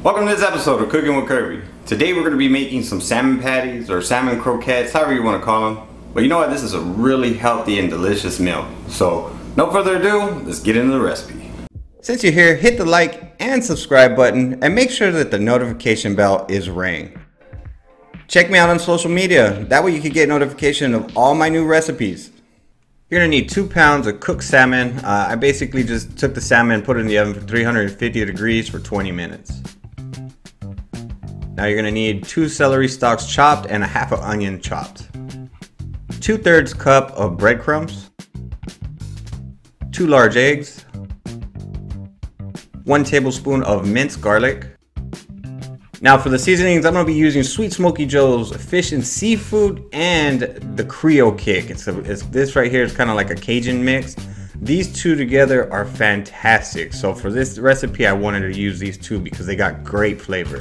Welcome to this episode of Cooking with Kirby. Today we're going to be making some salmon patties or salmon croquettes, however you want to call them. But you know what? This is a really healthy and delicious meal. So no further ado, let's get into the recipe. Since you're here, hit the like and subscribe button and make sure that the notification bell is rang. Check me out on social media. That way you can get notification of all my new recipes. You're going to need 2 pounds of cooked salmon. I basically just took the salmon and put it in the oven for 350 degrees for 20 minutes. Now you're going to need 2 celery stalks chopped and a half an onion chopped. 2/3 cup of breadcrumbs. 2 large eggs. 1 tablespoon of minced garlic. Now for the seasonings, I'm going to be using Sweet Smoky Joe's fish and seafood and the Creole kick. It's this right here is kind of like a Cajun mix. These two together are fantastic. So for this recipe, I wanted to use these two because they got great flavor.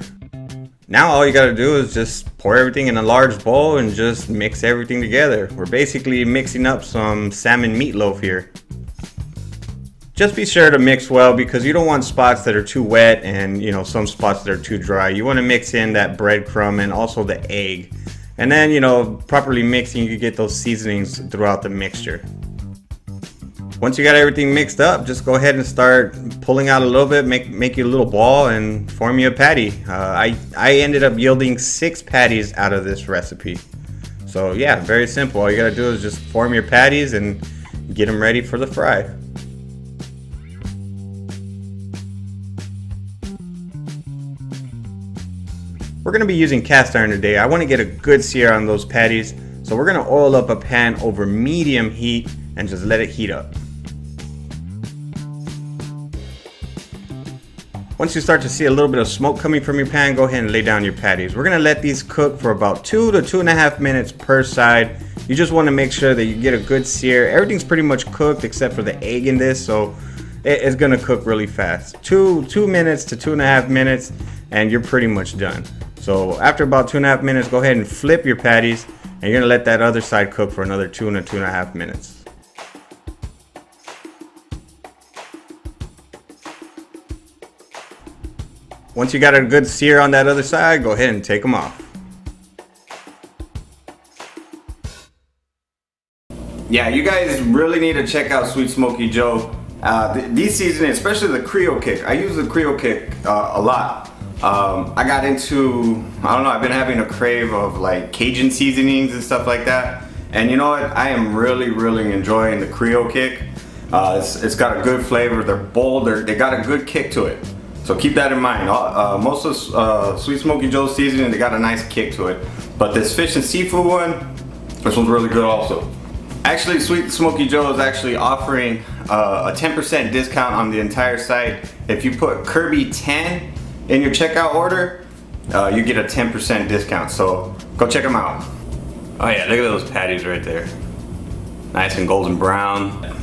Now all you got to do is just pour everything in a large bowl and just mix everything together. We're basically mixing up some salmon meatloaf here. Just be sure to mix well because you don't want spots that are too wet and some spots that are too dry. You want to mix in that breadcrumb and also the egg. And then properly mixing, you can get those seasonings throughout the mixture. Once you got everything mixed up, just go ahead and start pulling out a little bit, make you a little ball and form you a patty. I ended up yielding 6 patties out of this recipe. So yeah, very simple. All you gotta do is just form your patties and get them ready for the fry. We're gonna be using cast iron today. I wanna get a good sear on those patties. So we're gonna oil up a pan over medium heat and just let it heat up. Once you start to see a little bit of smoke coming from your pan, go ahead and lay down your patties. We're gonna let these cook for about 2 to 2.5 minutes per side. You just wanna make sure that you get a good sear. Everything's pretty much cooked except for the egg in this, so it's gonna cook really fast. 2 minutes to 2.5 minutes and you're pretty much done. So after about 2.5 minutes, go ahead and flip your patties and you're gonna let that other side cook for another 2 to 2.5 minutes. Once you got a good sear on that other side, go ahead and take them off. Yeah, you guys really need to check out Sweet Smoky Joe. These seasonings, especially the Creole kick. I use the Creole kick a lot. I got into, I've been having a crave of like Cajun seasonings and stuff like that. And you know what? I am really enjoying the Creole kick. It's got a good flavor. They're bold. They got a good kick to it. So keep that in mind. Most of Sweet Smoky Joe's seasoning, they got a nice kick to it. But this fish and seafood one, this one's really good also. Actually, Sweet Smoky Joe is actually offering a 10% discount on the entire site. If you put Kirby 10 in your checkout order, you get a 10% discount. So go check them out. Oh yeah, look at those patties right there. Nice and golden brown.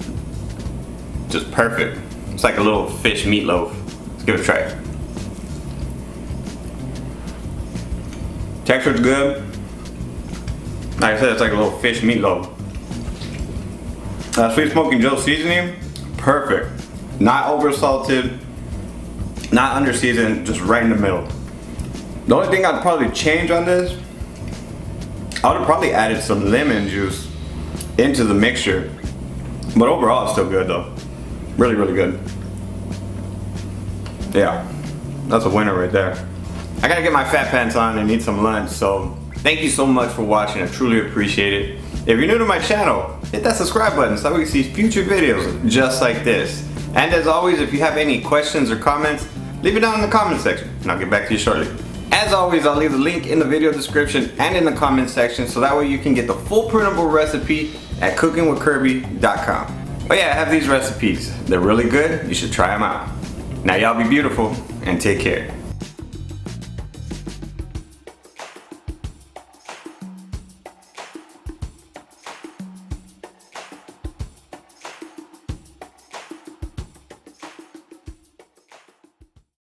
Just perfect. It's like a little fish meatloaf. Let's give it a try. Texture's good. Like I said, it's like a little fish meatloaf. Sweet Smoky Joe seasoning, perfect. Not over salted, not under seasoned, just right in the middle. The only thing I'd probably change on this, I would have probably added some lemon juice into the mixture. But overall, it's still good though. Really good. Yeah, that's a winner right there. I gotta get my fat pants on and eat some lunch, so thank you so much for watching. I truly appreciate it. If you're new to my channel, hit that subscribe button so that we can see future videos just like this. And as always, if you have any questions or comments, leave it down in the comment section and I'll get back to you shortly. As always, I'll leave the link in the video description and in the comment section so that way you can get the full printable recipe at cookingwithkirby.com. Oh yeah, I have these recipes. They're really good. You should try them out. Now y'all be beautiful and take care.